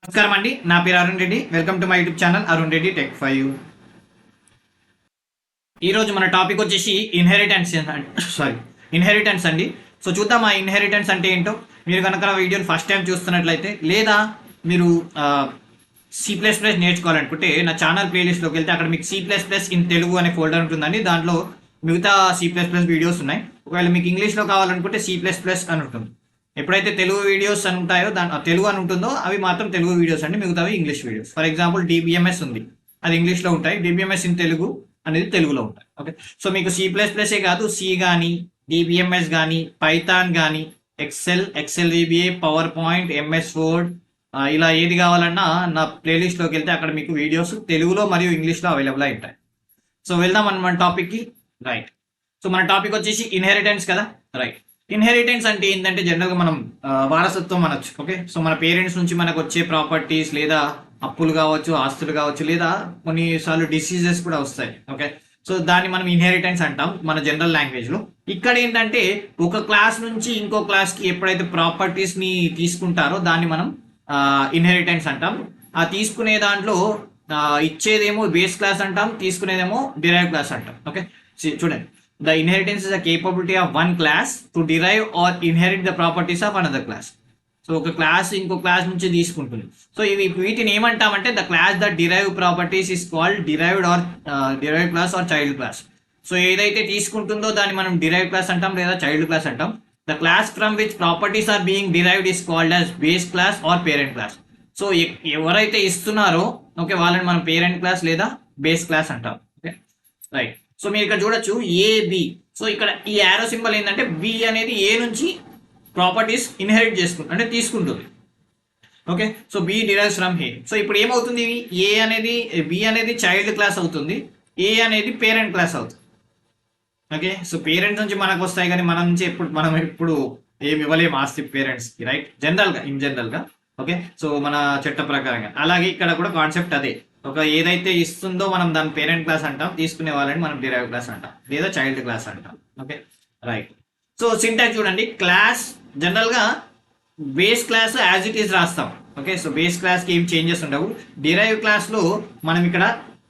నమస్కారం అండి. నా పేరు Arun Reddy. Welcome to my YouTube channel Arun Reddy tech 5. ఈరోజు మన టాపిక్ వచ్చేసి ఇన్హెరిటెన్స్ అండి. సో చూద్దాం ఆ ఇన్హెరిటెన్స్ అంటే ఏంటో. మీరు కనుక వీడియోని ఫస్ట్ టైం చూస్తున్నట్లయితే లేదా మీరు C++ నేర్చుకోవాలనుకుంటే నా ఛానల్ ప్లేలిస్ట్లోకి వెళ్తే అక్కడ మీకు C++ ఇన్ తెలుగు అనే ఫోల్డర్ ఉంటుందండి. దాంట్లో మిగతా C++ వీడియోస్ ఉన్నాయి. ఒకవేళ మీకు ఇంగ్లీష్లో కావాలనుకుంటే C++ అని ఉంటుంది. ఎప్పుడైతే తెలుగు వీడియోస్ అని ఉంటాయో తెలుగు అని ఉంటుందో అవి మాత్రం తెలుగు వీడియోస్ అండి, మిగతావి English videos. For example DBMS ఉంది, అది ఇంగ్లీష్లో ఉంటాయి. DBMS ఇన్ తెలుగు అనేది తెలుగులో ఉంటాయి. ఓకే, సో మీకు C++ఏ కాదు, C కానీ DBMS కానీ పైథాన్ కానీ Excel VBA PowerPoint MS Word ఇలా ఏది కావాలన్నా నా ప్లేలిస్ట్లోకి వెళ్తే అక్కడ మీకు వీడియోస్ తెలుగులో మరియు ఇంగ్లీష్లో అవైలబుల్ అయి ఉంటాయి. సో వెళ్దాం మన టాపిక్కి. రైట్, సో మన టాపిక్ వచ్చేసి ఇన్హెరిటెన్స్ కదా. రైట్, ఇన్హెరిటెన్స్ అంటే ఏంటంటే జనరల్గా మనం వారసత్వం అనొచ్చు. ఓకే, సో మన పేరెంట్స్ నుంచి మనకు వచ్చే ప్రాపర్టీస్ లేదా అప్పులు కావచ్చు, ఆస్తులు కావచ్చు, లేదా కొన్నిసార్లు డిసీజెస్ కూడా వస్తాయి. ఓకే, సో దాన్ని మనం ఇన్హెరిటెన్స్ అంటాం మన జనరల్ లాంగ్వేజ్లో. ఇక్కడ ఏంటంటే ఒక క్లాస్ నుంచి ఇంకో క్లాస్కి ఎప్పుడైతే ప్రాపర్టీస్ని తీసుకుంటారో దాన్ని మనం ఇన్హెరిటెన్స్ అంటాం. ఆ తీసుకునే దాంట్లో ఇచ్చేదేమో బేస్ క్లాస్ అంటాం, తీసుకునేదేమో డిరైవ్ క్లాస్ అంటాం. ఓకే, చూడండి, the inheritance is a capability of one class to derive or inherit the properties of another class. So ఒక క్లాస్ ఇంకో క్లాస్ నుంచి తీసుకుంటుంది. సో ఇవి వీటిని ఏమంటామంటే the class the derive properties is called derived or derive class or child class. So ఏదైతే తీసుకుంటుందో దాన్ని మనం డిరైవ్ క్లాస్ అంటాం లేదా చైల్డ్ క్లాస్ అంటాం. The class from which properties are being derived is called as base class or parent class. So ఎవరైతే ఇస్తున్నారో okay వాళ్ళని మనం పేరెంట్ క్లాస్ లేదా బేస్ క్లాస్ అంటాం. Okay, right. సో మీరు ఇక్కడ చూడొచ్చు AB. సో ఇక్కడ ఈ యారో సింబల్ ఏంటంటే B అనేది A నుంచి ప్రాపర్టీస్ ఇన్హెరిట్ చేసుకుంటుంది, అంటే తీసుకుంటుంది. Okay, so B derives from A. So ఇప్పుడు ఏమవుతుంది, B అనేది చైల్డ్ క్లాస్ అవుతుంది, A అనేది పేరెంట్ క్లాస్ అవుతుంది. ఓకే, సో పేరెంట్స్ నుంచి మనకు వస్తాయి కానీ మనం ఎప్పుడు ఏమి ఇవ్వలేము ఆస్తి పేరెంట్స్కి. రైట్, ఇన్ జనరల్గా. ఓకే, సో మన చట్ట ప్రకారంగా అలాగే ఇక్కడ కూడా కాన్సెప్ట్ అదే. ఒక ఏదైతే ఇస్తుందో మనం దాని పేరెంట్ క్లాస్ అంటాం, తీసుకునే వాళ్ళని మనం డిరైవ్ క్లాస్ అంటాం లేదా చైల్డ్ క్లాస్ అంటాం. Okay, right. సో సింటాక్స్ చూడండి, క్లాస్ జనరల్గా base class as it is రాస్తాం. ఓకే, సో బేస్ క్లాస్కి ఏం చేంజెస్ ఉండవు. డిరైవ్ క్లాస్లో మనం ఇక్కడ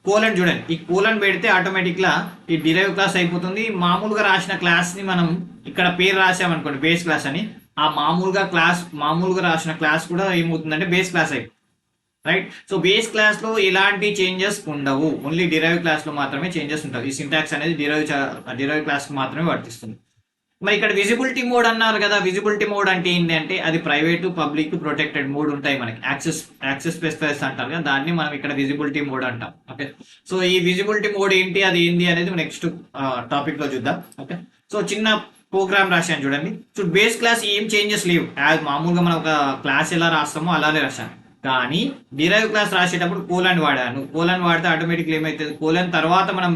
కోలన్ చూడండి, ఈ కోలన్ పెడితే ఆటోమేటిక్గా ఈ డిరైవ్ క్లాస్ అయిపోతుంది. మామూలుగా రాసిన క్లాస్ని మనం ఇక్కడ పేరు రాసామనుకోండి బేస్ క్లాస్ అని, ఆ మామూలుగా రాసిన క్లాస్ కూడా ఏమవుతుందంటే బేస్ క్లాస్ అయిపోతుంది. రైట్, సో బేస్ క్లాస్లో ఎలాంటి చేంజెస్ ఉండవు, ఓన్లీ డిరైవ్ క్లాస్లో మాత్రమే చేంజెస్ ఉంటాయి. ఈ సింటాక్స్ అనేది డిరైవ్ క్లాస్కి మాత్రమే వర్తిస్తుంది. మరి ఇక్కడ విజిబిలిటీ మోడ్ అన్నారు కదా, విజిబిలిటీ మోడ్ అంటే ఏంటి అంటే అది ప్రైవేటు, పబ్లిక్, ప్రొటెక్టెడ్ మోడ్ ఉంటాయి మనకి. యాక్సెస్ స్పెసిఫైస్ అంటారు కదా, దాన్ని మనం ఇక్కడ విజిబిలిటీ మోడ్ అంటాం. ఓకే, సో ఈ విజిబిలిటీ మోడ్ ఏంటి, అది ఏంటి అనేది నెక్స్ట్ టాపిక్లో చూద్దాం. ఓకే, సో చిన్న ప్రోగ్రామ్ రాశాను చూడండి. సో బేస్ క్లాస్ ఏం చేంజెస్ లేవు, మామూలుగా మనం ఒక క్లాస్ ఎలా రాస్తామో అలానే రాశాను. కానీ డిరైవ్ క్లాస్ రాసేటప్పుడు కోలన్ వాడాను. కోలన్ వాడితే ఆటోమేటిక్గా ఏమవుతుంది, కోలన్ తర్వాత మనం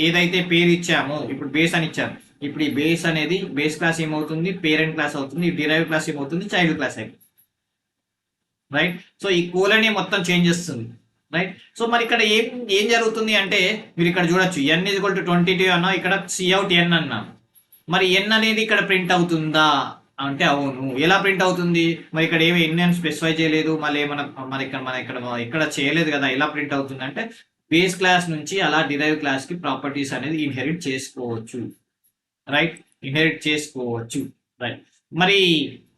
ఏదైతే పేరు ఇచ్చామో, ఇప్పుడు బేస్ అని ఇచ్చాము, ఇప్పుడు ఈ బేస్ అనేది బేస్ క్లాస్ ఏమవుతుంది, పేరెంట్ క్లాస్ అవుతుంది. డిరైవ్ క్లాస్ ఏమవుతుంది, చైల్డ్ క్లాస్ అయిపోతుంది. రైట్, సో ఈ కోలన్ మొత్తం చేంజ్ చేస్తుంది. రైట్, సో మరి ఇక్కడ ఏం జరుగుతుంది అంటే మీరు ఇక్కడ చూడొచ్చు, n=22 అన్నా, ఇక్కడ Cout n అన్నా. మరి n అనేది ఇక్కడ ప్రింట్ అవుతుందా అంటే అవును. ఎలా ప్రింట్ అవుతుంది, మరి ఇక్కడ ఏమి ఎన్ని స్పెసిఫై చేయలేదు, మళ్ళీ ఇక్కడ చేయలేదు కదా, ఎలా ప్రింట్ అవుతుంది అంటే బేస్ క్లాస్ నుంచి అలా డిరైవ్ క్లాస్ కి ప్రాపర్టీస్ అనేది ఇన్హెరిట్ చేసుకోవచ్చు. రైట్, ఇన్హెరిట్ చేసుకోవచ్చు. రైట్, మరి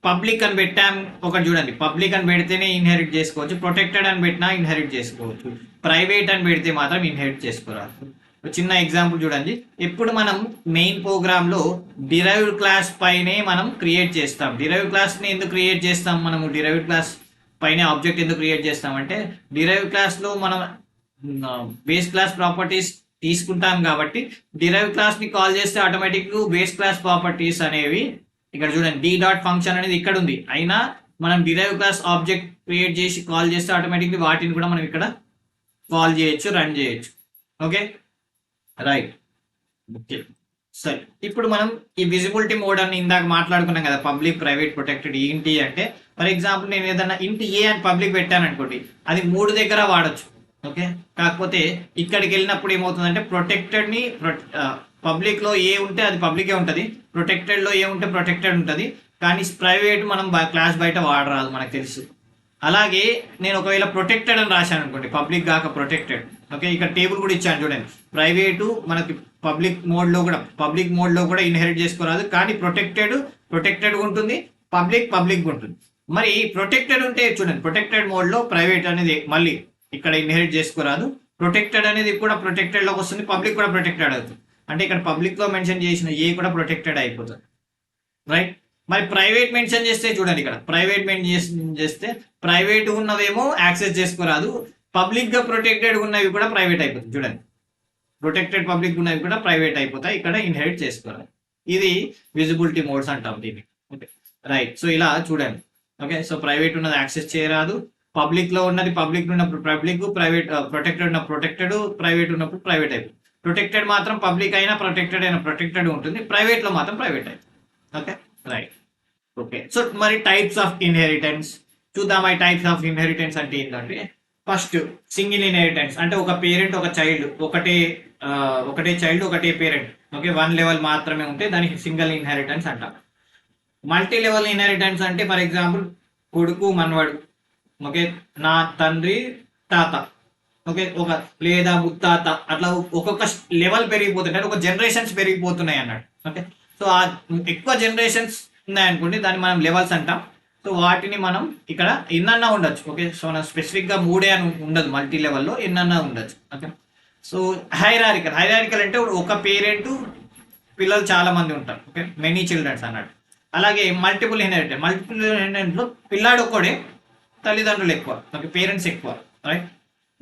పబ్లిక్ అని పెట్టాం ఒకటి చూడండి, పబ్లిక్ అని పెడితేనే ఇన్హెరిట్ చేసుకోవచ్చు, ప్రొటెక్టెడ్ అని పెట్టినా ఇన్హెరిట్ చేసుకోవచ్చు, ప్రైవేట్ అని పెడితే మాత్రం ఇన్హెరిట్ చేసుకోరాదు. చిన్న ఎగ్జాంపుల్ చూడండి, ఇప్పుడు మనం మెయిన్ ప్రోగ్రామ్ లో డిరైవ్డ్ క్లాస్ పైనే మనం క్రియేట్ చేస్తాం. డిరైవ్ క్లాస్ ని ఎందుకు క్రియేట్ చేస్తాం, మనము డిరైవ్డ్ క్లాస్ పైన ఆబ్జెక్ట్ ఎందుకు క్రియేట్ చేస్తామంటే డిరైవ్ క్లాస్ లో మనం బేస్ క్లాస్ ప్రాపర్టీస్ తీసుకుంటాం కాబట్టి డిరైవ్ క్లాస్ ని కాల్ చేస్తే ఆటోమేటిక్ బేస్ క్లాస్ ప్రాపర్టీస్ అనేవి ఇక్కడ చూడండి, డి డాట్ ఫంక్షన్ అనేది ఇక్కడ ఉంది, అయినా మనం డిరైవ్ క్లాస్ ఆబ్జెక్ట్ క్రియేట్ చేసి కాల్ చేస్తే ఆటోమేటిక్లీ వాటిని కూడా మనం ఇక్కడ కాల్ చేయొచ్చు, రన్ చేయొచ్చు. Okay, right. ఓకే, సరే. ఇప్పుడు మనం ఈ విజిబిలిటీ మోడ్ అని ఇందాక మాట్లాడుకున్నాం కదా, పబ్లిక్, ప్రైవేట్, ప్రొటెక్టెడ్ ఏంటి అంటే ఫర్ ఎగ్జాంపుల్ నేను ఏదన్నా ఇంటి ఏ అని పబ్లిక్ పెట్టాను అనుకోండి, అది 3 దగ్గర వాడచ్చు. ఓకే, కాకపోతే ఇక్కడికి వెళ్ళినప్పుడు ఏమవుతుందంటే ప్రొటెక్టెడ్ని పబ్లిక్లో ఏ ఉంటే అది పబ్లికే ఉంటుంది, ప్రొటెక్టెడ్లో ఏ ఉంటే ప్రొటెక్టెడ్ ఉంటుంది. కానీ ప్రైవేట్ మనం క్లాస్ బయట వాడరాదు, మనకు తెలుసు. అలాగే నేను ఒకవేళ ప్రొటెక్టెడ్ అని రాశాను అనుకోండి, పబ్లిక్ కాక ప్రొటెక్టెడ్. ఓకే, ఇక్కడ టేబుల్ కూడా ఇచ్చాను చూడండి. ప్రైవేటు మనకి పబ్లిక్ మోడ్లో కూడా ఇన్హెరిట్ చేసుకోరాదు, కానీ ప్రొటెక్టెడ్ ఉంటుంది, పబ్లిక్ ఉంటుంది. మరి ప్రొటెక్టెడ్ ఉంటే చూడండి, ప్రొటెక్టెడ్ మోడ్లో ప్రైవేట్ అనేది మళ్ళీ ఇక్కడ ఇన్హెరిట్ చేసుకోరాదు, ప్రొటెక్టెడ్ అనేది కూడా ప్రొటెక్టెడ్లోకి వస్తుంది, పబ్లిక్ కూడా ప్రొటెక్టెడ్ అవుతుంది. అంటే ఇక్కడ పబ్లిక్లో మెన్షన్ చేసిన ఏ కూడా ప్రొటెక్టెడ్ అయిపోతుంది, రైట్. మరి ప్రైవేట్ మెన్షన్ చేస్తే చూడండి, ఇక్కడ ప్రైవేట్ మెన్షన్ చేస్తే ప్రైవేట్ ఉన్నవేమో యాక్సెస్ చేసుకోరాదు, పబ్లిక్గా ప్రొటెక్టెడ్ ఉన్నవి కూడా ప్రైవేట్ అయిపోతుంది. చూడండి, ప్రొటెక్టెడ్ పబ్లిక్ ఉన్నవి కూడా ప్రైవేట్ అయిపోతాయి, ఇక్కడ ఇన్హెరిట్ చేసుకోరాదు. ఇది విజిబిలిటీ మోడ్స్ అంటాం దీన్ని. Okay, right. సో ఇలా చూడండి. ఓకే, సో ప్రైవేట్ ఉన్నది యాక్సెస్ చేయరాదు, పబ్లిక్లో ఉన్నది పబ్లిక్ ఉన్నప్పుడు పబ్లిక్, ప్రైవేట్ ప్రొటెక్టెడ్ ఉన్న ప్రొటెక్టెడ్, ప్రైవేట్ ఉన్నప్పుడు ప్రైవేట్ అయిపోతుంది. ప్రొటెక్టెడ్ మాత్రం పబ్లిక్ అయినా ప్రొటెక్టెడ్ ఉంటుంది, ప్రైవేట్లో మాత్రం ప్రైవేట్ అయిపోతుంది. Okay, right. ఓకే, సో మరి టైప్స్ ఆఫ్ ఇన్హెరిటెన్స్ చూద్దాం. ఈ టైప్స్ ఆఫ్ ఇన్హెరిటెన్స్ అంటే ఏంటంటే, ఫస్ట్ సింగిల్ ఇన్హెరిటెన్స్ అంటే ఒక పేరెంట్ ఒక చైల్డ్, ఒకటే చైల్డ్ ఒకటే పేరెంట్. ఓకే, వన్ లెవెల్ మాత్రమే ఉంటే దానికి సింగిల్ ఇన్హెరిటెన్స్ అంటాం. మల్టీ లెవెల్ ఇన్హెరిటెన్స్ అంటే ఫర్ ఎగ్జాంపుల్ కొడుకు మనవడు, ఓకే, నా తండ్రి తాత, ఓకే, ఒక లేదా ముత్తాత, అట్లా ఒక్కొక్క లెవెల్ పెరిగిపోతుంటాయి, ఒక జనరేషన్స్ పెరిగిపోతున్నాయి అన్నట్టు. ఓకే, సో ఆ ఎక్కువ జనరేషన్స్ ఉన్నాయనుకోండి, దాన్ని మనం లెవెల్స్ అంటాం. సో వాటిని మనం ఇక్కడ ఎన్నన్నా ఉండొచ్చు. ఓకే, సో మనం స్పెసిఫిక్గా మూడే అని ఉండదు, మల్టీ లెవెల్లో ఎన్నన్నా ఉండొచ్చు. ఓకే, సో హైరారికల్ అంటే ఒక పేరెంట్ పిల్లలు చాలా మంది ఉంటారు. ఓకే, మెనీ చిల్డ్రన్స్ అన్నట్టు. అలాగే మల్టిపుల్ ఇన్హెరిటెన్స్లో పిల్లాడు ఒక్కడే, తల్లిదండ్రులు ఎక్కువ, ఓకే, పేరెంట్స్ ఎక్కువ, రైట్.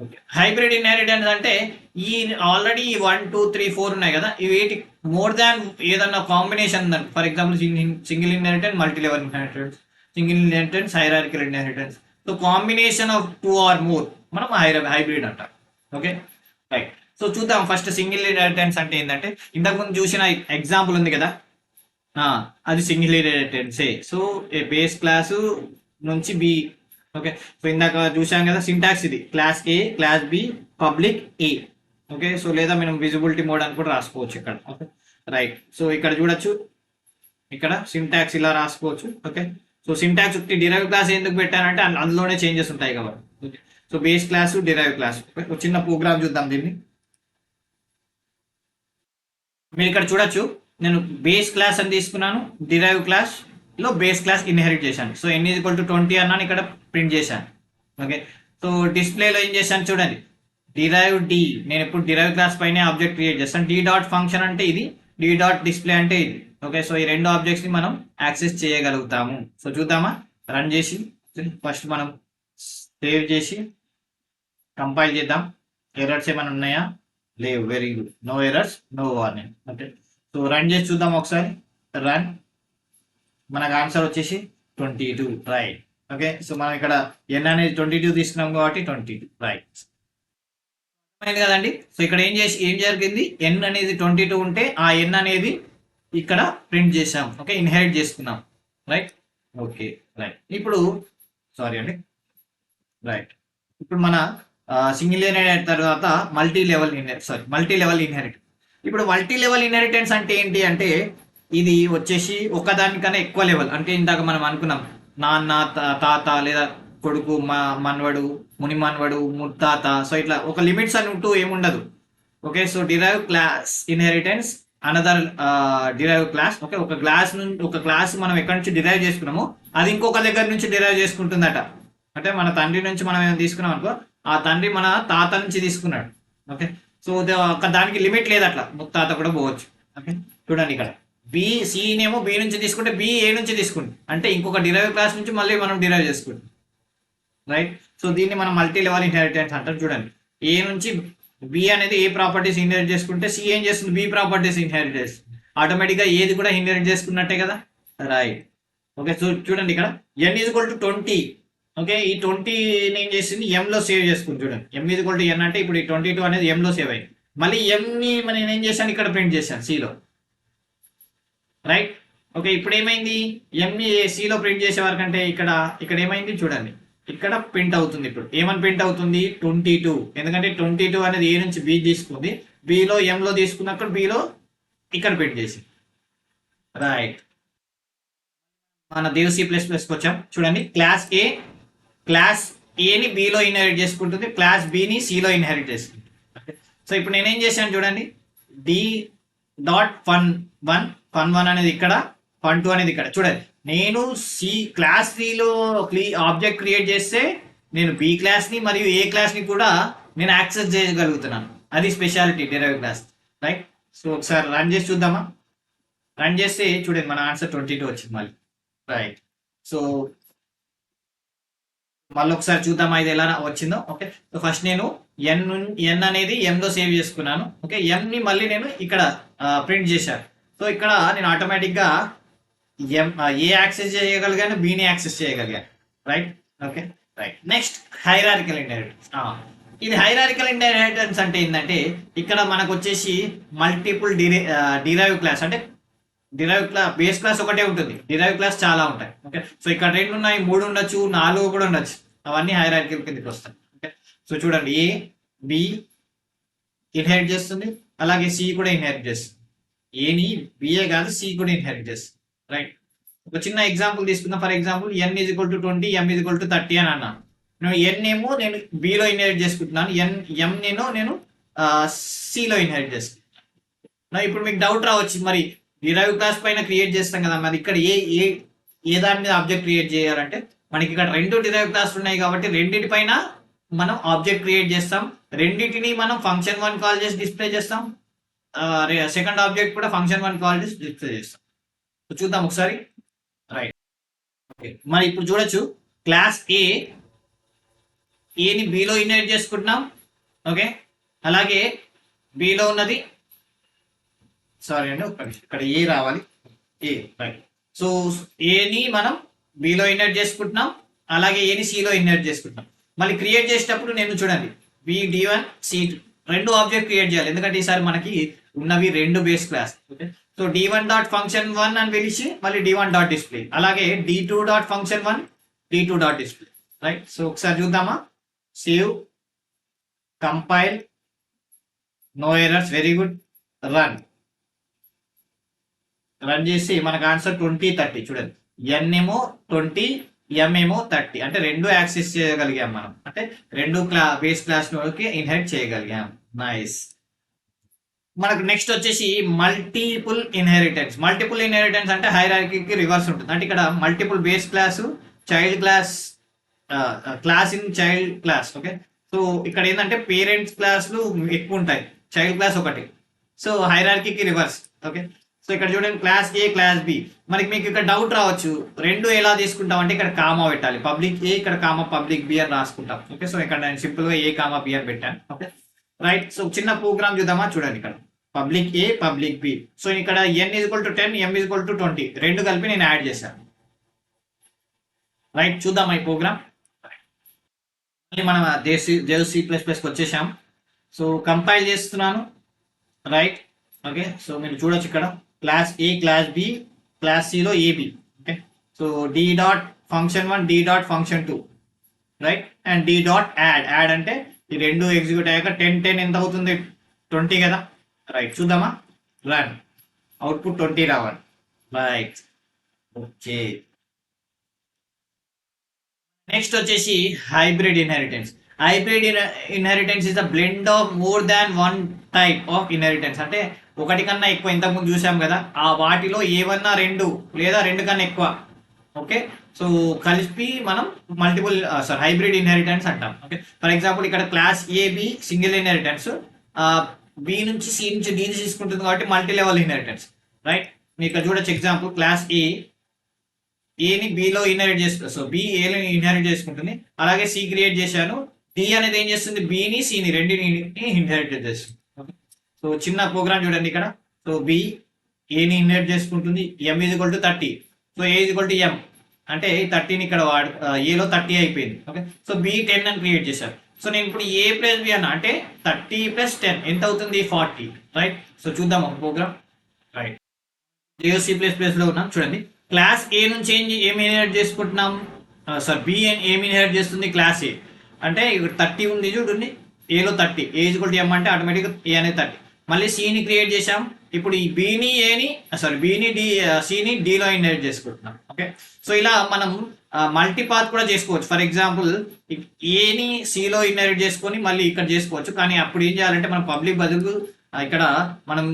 ఓకే, హైబ్రిడ్ ఇన్హెరిటెన్స్ అంటే ఈ ఆల్రెడీ 1 2 3 4 ఉన్నాయి కదా, ఇవి మోర్ దాన్ ఏదన్నా కాంబినేషన్ ఉందండి. For example single inheritance, multi level inheritance, single inheritance, hierarchical inheritance. So combination of 2 or more మనం హైబ్రిడ్ అంటాం. Okay, right. సో చూద్దాం ఫస్ట్ సింగిల్ ఇన్హెరిటెన్స్ అంటే ఏంటంటే, ఇంతకుముందు చూసిన ఎగ్జాంపుల్ ఉంది కదా, అది సింగిల్ ఇన్హెరిటెన్సే. సో ఏ బేస్ క్లాసు నుంచి బి. ఓకే, సో ఇందాక చూసాం కదా సింటాక్స్, ఇది class A, class B, public A. Okay, so లేదా మనం విజిబిలిటీ మోడ్ అని కూడా రాసుకోవచ్చు ఇక్కడ. Okay, right. సో ఇక్కడ చూడొచ్చు, ఇక్కడ సింటాక్స్ ఇలా రాసుకోవచ్చు. Okay, so syntax derive class ఎందుకు పెట్టానంటే అందులోనే చేంజెస్ ఉంటాయి కాబట్టి. Okay, so base class, derive class. ఒక చిన్న ప్రోగ్రామ్ చూద్దాం దీన్ని. మీరు ఇక్కడ చూడొచ్చు, నేను బేస్ క్లాస్ అని తీసుకున్నాను, డిరైవ్ క్లాస్ లో బేస్ క్లాస్ ఇన్హెరిట్ చేశాను. సో n = 20 అన్నాను, ఇక్కడ ప్రింట్ చేశాను. ఓకే, సో డిస్ప్లేలో ఏం చేశాను చూడండి, డిరైవ్ డి. నేను ఎప్పుడు డిరైవ్ క్లాస్ పైన ఆబ్జెక్ట్ క్రియేట్ చేస్తాను. డి డాట్ ఫంక్షన్ అంటే ఇది, డి డాట్ డిస్ప్లే అంటే ఇది. ఓకే, సో ఈ రెండు ఆబ్జెక్ట్స్ ని మనం యాక్సెస్ చేయగలుగుతాము. సో చూద్దామా, రన్ చేసి ఫస్ట్ మనం సేవ్ చేసి కంపైల్ చేద్దాం. ఎర్రర్స్ ఏమైనా ఉన్నాయా? లేవు, very good, no errors, no warning. Okay, so run చేసి చూద్దాం ఒకసారి. రన్, మనకు ఆన్సర్ వచ్చేసి 22, రైట్. ఓకే, సో మనం ఇక్కడ n అనేది 22 తీసుకున్నాం కాబట్టి 22, రైట్. అయింది కదండి. సో ఇక్కడ ఏం జరిగింది, n అనేది 22 ఉంటే ఆ n అనేది ఇక్కడ ప్రింట్ చేసాం. ఓకే, ఇన్హెరిట్ చేసుకున్నాం, రైట్. Okay, right. ఇప్పుడు సారీ అండి, రైట్. ఇప్పుడు మన సింగిల్ ఇన్హెరిట్ తర్వాత మల్టీ లెవెల్ ఇన్హెరిట్. ఇప్పుడు మల్టీ లెవెల్ ఇన్హెరిటెన్స్ అంటే ఏంటి అంటే, ఇది వచ్చేసి ఒకదానికన్నా ఎక్కువ లెవెల్. అంటే ఇందాక మనం అనుకున్నాం, నాన్న తాత లేదా కొడుకు మనవడు, ముని మనవడు, ముత్తాత. సో ఇట్లా ఒక లిమిట్స్ అంటూ ఏముండదు. Okay, so derive class inheritance, another derive class. Okay, ఒక క్లాస్ మనం ఎక్కడి నుంచి డిరైవ్ చేసుకున్నామో అది ఇంకొక దగ్గర నుంచి డిరైవ్ చేసుకుంటుందట. అంటే మన తండ్రి నుంచి మనం ఏమైనా తీసుకున్నాం అనుకో, ఆ తండ్రి మన తాత నుంచి తీసుకున్నాడు. ఓకే, సో దానికి లిమిట్ లేదు, అట్లా ముత్తాత కూడా పోవచ్చు. ఓకే, చూడండి ఇక్కడ సి నేమో బి నుంచి తీసుకుంటే బి ఏ నుంచి తీసుకుంటాం, అంటే ఇంకొక డిరైవ్ క్లాస్ నుంచి మళ్ళీ మనం డిరైవ్ చేసుకుంటాం, రైట్. సో దీన్ని మనం మల్టీ లెవెల్ ఇన్హెరిటెన్స్ అంటాం. చూడండి, ఏ నుంచి బి అనేది ఏ ప్రాపర్టీస్ ఇన్హెరిట్ చేసుకుంటే సి ఏం చేస్తుంది, బి ప్రాపర్టీస్ ఇన్హెరిట్ చేస్తుంది. ఆటోమేటిక్గా ఏది కూడా ఇన్హెరిట్ చేసుకున్నట్టే కదా, రైట్. ఓకే, సో చూడండి ఇక్కడ n = 20. ఓకే, ఈ 20 ఏం చేసింది, m లో సేవ్ చేసుకుంది. చూడండి, m = n అంటే ఇప్పుడు ఈ 22 అనేది m లో సేవ్ అయింది. మళ్ళీ m ని నేను ఏం చేశాను, ఇక్కడ ప్రింట్ చేశాను సిలో, రైట్. ఓకే, ఇప్పుడు ఏమైంది, m ని సిలో ప్రింట్ చేసే వరకంటే ఇక్కడ ఏమైంది చూడండి, ఇక్కడ ప్రింట్ అవుతుంది. ఇప్పుడు ఏమని ప్రింట్ అవుతుంది, 22. ఎందుకంటే 22 అనేది ఏ నుంచి బి తీసుకుంది, బిలో m లో తీసుకున్నప్పుడు బిలో ఇక్కడ ప్రింట్ చేసింది, రైట్. మన దేవ్ C++కి వచ్చాం. చూడండి, క్లాస్ ఏ క్లాస్ ఏని బిలో ఇన్హెరిట్ చేసుకుంటుంది, క్లాస్ బిని సిలో ఇన్హెరిట్ చేసుకుంటుంది. సో ఇప్పుడు నేనేం చేశాను చూడండి, డి డాట్ ఫన్ వన్ అనేది ఇక్కడ, ఫన్2 అనేది ఇక్కడ. చూడండి, నేను క్లాస్ 3లో ఆబ్జెక్ట్ క్రియేట్ చేస్తే నేను బి క్లాస్ని మరియు ఏ క్లాస్ని కూడా నేను యాక్సెస్ చేయగలుగుతున్నాను. అది speciality derive class, right. So ఒకసారి రన్ చేసి చూద్దామా. రన్ చేస్తే చూడండి మన ఆన్సర్ 22 వచ్చింది మళ్ళీ, రైట్. సో మళ్ళీ ఒకసారి చూద్దామా ఇది ఎలా వచ్చిందో. ఓకే, సో ఫస్ట్ నేను ఎన్ అనేది ఎంలో సేవ్ చేసుకున్నాను. ఓకే, ఎంని మళ్ళీ నేను ఇక్కడ ప్రింట్ చేశాను. సో ఇక్కడ నేను ఆటోమేటిక్గా ఏ యాక్సెస్ చేయగలిగాను, బిని యాక్సెస్ చేయగలిగాను, right. Okay, right. Next hierarchical inheritance. ఇది హైరారికల్ ఇన్హెరిటెన్స్ అంటే ఏంటంటే ఇక్కడ మనకు వచ్చేసి మల్టిపుల్ డిరైవ్ క్లాస్, అంటే డిరైవ్ క్లాస్ బేస్ క్లాస్ ఒకటే ఉంటుంది, డిరైవ్ క్లాస్ చాలా ఉంటాయి. ఓకే, సో ఇక్కడ 2 ఉన్నాయి, 3 ఉండొచ్చు, 4 కూడా ఉండొచ్చు. అవన్నీ హైరార్కికల్ కిందకి వస్తాయి. ఓకే, సో చూడండి, ఏ బి ఇన్హెరిట్ చేస్తుంది, అలాగే సి కూడా ఇన్హెరిట్ చేస్తుంది. ఏని బిఏ కాదు, సి కూడా ఇన్హెరిట్ చేస్తుంది, రైట్. ఒక చిన్న ఎగ్జాంపుల్ తీసుకుందాం. ఫర్ ఎగ్జాంపుల్ n = 20, m = 30 అని అన్నాను. నేను n ఏమో నేను బిలో ఇన్హెరిట్ చేసుకుంటున్నాను, m నేను సిలో ఇన్హెరిట్ చేసుకుంటున్నాను. ఇప్పుడు మీకు డౌట్ రావచ్చు, మరి డిరైవ్ క్లాస్ పైన క్రియేట్ చేస్తాం కదా, మరి ఇక్కడ ఏ దాని మీద ఆబ్జెక్ట్ క్రియేట్ చేయాలంటే మనకి ఇక్కడ 2 డిరైవ్ క్లాస్ ఉన్నాయి కాబట్టి రెండింటి పైన మనం ఆబ్జెక్ట్ క్రియేట్ చేస్తాం. రెండింటిని మనం ఫంక్షన్1 కాల్ చేసి డిస్ప్లే చేస్తాం, సెకండ్ ఆబ్జెక్ట్ కూడా ఫంక్షన్1 కాల్ చేసి డిస్ప్లే చేస్తాం. చూద్దాం ఒకసారి, రైట్. ఓకే, మరి ఇప్పుడు చూడొచ్చు, క్లాస్ ఏని బిలో ఇన్హెరిట్ చేసుకుంటున్నాం. ఓకే, అలాగే బిలో ఉన్నది, సారీ అండి ఇక్కడ ఏ రావాలి, ఏ, రైట్. సో ఏని మనం బిలో ఇన్హెరిట్ చేసుకుంటున్నాం, అలాగే ఏని సిలో ఇన్హెరిట్ చేసుకుంటున్నాం. మళ్ళీ క్రియేట్ చేసేటప్పుడు నేను చూడండి, B D1 C2 2 object create చేయాలి, ఎందుకంటే ఈసారి మనకి ఉన్నవి 2 base class. Okay, so D1.function1 అని పిలిచి మళ్ళీ D1.display, అలాగే D2.function1 D2.display, రైట్. సో ఒకసారి చూద్దామా, save, compile, no errors, very good, run చేసి మనకు ఆన్సర్ 20, 30. చూడండి, n ఏమో 20, m ఏమో 30, అంటే 2 యాక్సెస్ చేయగలిగాం మనం, అంటే 2 బేస్ క్లాస్ లోకి ఇన్హెరిట్ చేయగలిగాం. నైస్. మనకు నెక్స్ట్ వచ్చేసి మల్టిపుల్ ఇన్హెరిటెన్స్. మల్టిపుల్ ఇన్హెరిటెన్స్ అంటే హైరార్కీకి రివర్స్ ఉంటుంది. అంటే ఇక్కడ multiple base class, child class, class in child class. Okay, so ఇక్కడ ఏంటంటే పేరెంట్స్ క్లాస్లు ఎక్కువ ఉంటాయి, చైల్డ్ క్లాస్ ఒకటి. సో హైరార్కీకి రివర్స్. ఓకే, సో ఇక్కడ చూడండి, క్లాస్ ఏ, క్లాస్ బి. మనకి మీకు ఇక్కడ డౌట్ రావచ్చు, 2 ఎలా తీసుకుంటాం అంటే ఇక్కడ కామా పెట్టాలి, పబ్లిక్ ఏ, ఇక్కడ కామా పబ్లిక్ బి అని రాసుకుంటాం. ఓకే, సో ఇక్కడ నేను సింపుల్ గా ఏ కామా బి అని పెట్టాను. Okay, right. సో చిన్న ప్రోగ్రామ్ చూద్దామా, చూడండి, ఇక్కడ పబ్లిక్ ఏ, పబ్లిక్ బి. సో ఇక్కడ n = 10, m = 20, 2 కలిపి నేను యాడ్ చేశాను, రైట్. చూద్దామా ఈ ప్రోగ్రామ్. మనం C++కి వచ్చేసాం. సో కంపైల్ చేస్తున్నాను, రైట్. ఓకే, సో మీరు చూడొచ్చు ఇక్కడ class A, class B, class సిలో AB. Okay, so D.function1, D.function2, right, and D.add అంటే ఈ 2 ఎగ్జిక్యూట్ అయ్యాక 10 ఎంత అవుతుంది, 20 కదా, రైట్. చూద్దామా, రన్, అవుట్పుట్ 20 రావాలి, రైట్. ఓకే, నెక్స్ట్ వచ్చేసి hybrid inheritance. Hybrid inheritance is the blend of more than 1 type of inheritance. అంటే ఒకటి కన్నా ఎక్కువ, ఇంతకుముందు చూసాం కదా, ఆ వాటిలో ఏవన్నా 2 లేదా 2 కన్నా ఎక్కువ. ఓకే, సో కలిపి మనం మల్టిపుల్ హైబ్రిడ్ ఇన్హెరిటెన్స్ అంటాం. ఓకే, ఫర్ ఎగ్జాంపుల్ ఇక్కడ class AB single inheritance, B నుంచి సి నుంచి డి తీసుకుంటుంది కాబట్టి మల్టీ లెవెల్ ఇన్హెరిటెన్స్, రైట్. మీకు ఇక్కడ చూడొచ్చు ఎగ్జాంపుల్, క్లాస్ ఏని బిలో ఇన్హెరిట్ చేసుకుంటుంది, సో బి ఏని ఇన్హెరిట్ చేసుకుంటుంది, అలాగే సి క్రియేట్ చేశాను, డి అనేది ఏం చేస్తుంది, బిని సిని రెండిని ఇన్హెరిట్ చేస్తుంది. సో చిన్న ప్రోగ్రామ్ చూడండి ఇక్కడ, సో బి ఏని ఇన్హెరిట్ చేసుకుంటుంది, m = 30, సో a = m, అంటే 30ని ఇక్కడ ఏలో 30 అయిపోయింది. ఓకే, సో బి 10 అని క్రియేట్ చేశారు. సో నేను ఇప్పుడు a + b అన్న, అంటే 30 + 10 ఎంత అవుతుంది, 40, రైట్. సో చూద్దాం ఒక ప్రోగ్రామ్, రైట్. C++లో ఉన్నాం, చూడండి, క్లాస్ ఏ నుంచి ఏమి ఇన్హెరిట్ చేసుకుంటున్నాం, బి ఏమి ఇన్హెరిట్ చేస్తుంది, క్లాస్ ఏ, అంటే ఇక్కడ 30 ఉంది చూడండి, ఏలో 30, a = m అంటే ఆటోమేటిక్గా ఏ అనేది 30. మళ్ళీ సిని క్రియేట్ చేసాం, ఇప్పుడు ఈ బిని డి సిని డిలో ఇన్హెరిట్ చేసుకుంటున్నాం. ఓకే, సో ఇలా మనం మల్టీపాత్ కూడా చేసుకోవచ్చు. ఫర్ ఎగ్జాంపుల్ ఏని సిలో ఇన్హెరిట్ చేసుకొని మళ్ళీ ఇక్కడ చేసుకోవచ్చు. కానీ అప్పుడు ఏం చేయాలంటే మనం పబ్లిక్ బదులు ఇక్కడ మనం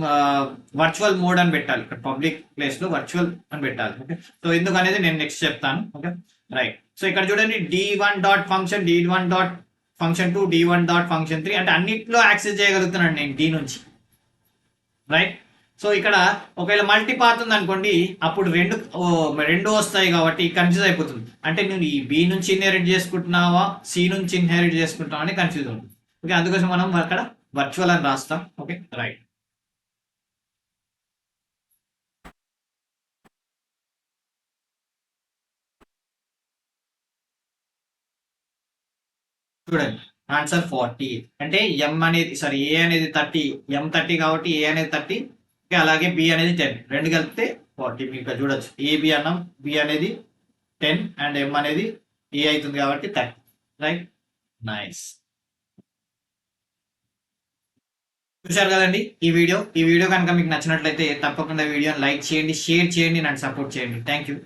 వర్చువల్ మోడ్ అని పెట్టాలి. ఇక్కడ పబ్లిక్ ప్లేస్ లో వర్చువల్ అని పెట్టాలి. ఓకే, సో ఎందుకు అనేది నేను నెక్స్ట్ చెప్తాను. Okay, right. సో ఇక్కడ చూడండి d1.function d1.function2 d1.function3 అంటే అన్నిట్లో యాక్సెస్ చేయగలుగుతున్నాను నేను డి నుంచి. రైట్. సో ఇక్కడ ఒకవేళ మల్టీపాత్ ఉంది అనుకోండి, అప్పుడు రెండు వస్తాయి కాబట్టి కన్ఫ్యూజ్ అయిపోతుంది. అంటే నువ్వు ఈ బి నుంచి ఇన్హెరిట్ చేసుకుంటున్నావా సి నుంచి ఇన్హెరిట్ చేసుకుంటున్నావా అని కన్ఫ్యూజ్ ఉంటుంది. ఓకే, అందుకోసం మనం అక్కడ వర్చువల్ అని రాస్తాం. Okay, right. చూడండి ఆన్సర్ 40 అంటే ఎం అనేది ఏ అనేది 30, ఎం 30 కాబట్టి ఏ అనేది 30, అలాగే బి అనేది 10, రెండు కలిపితే 40. మీకు ఇక్కడ చూడొచ్చు ఏబి అన్నాం, బి అనేది 10 అండ్ ఎం అనేది ఏ అవుతుంది కాబట్టి 30. Right, nice. చూశారు కదండి ఈ వీడియో కనుక మీకు నచ్చినట్లయితే తప్పకుండా వీడియోని లైక్ చేయండి, షేర్ చేయండి, నన్ను సపోర్ట్ చేయండి. Thank you.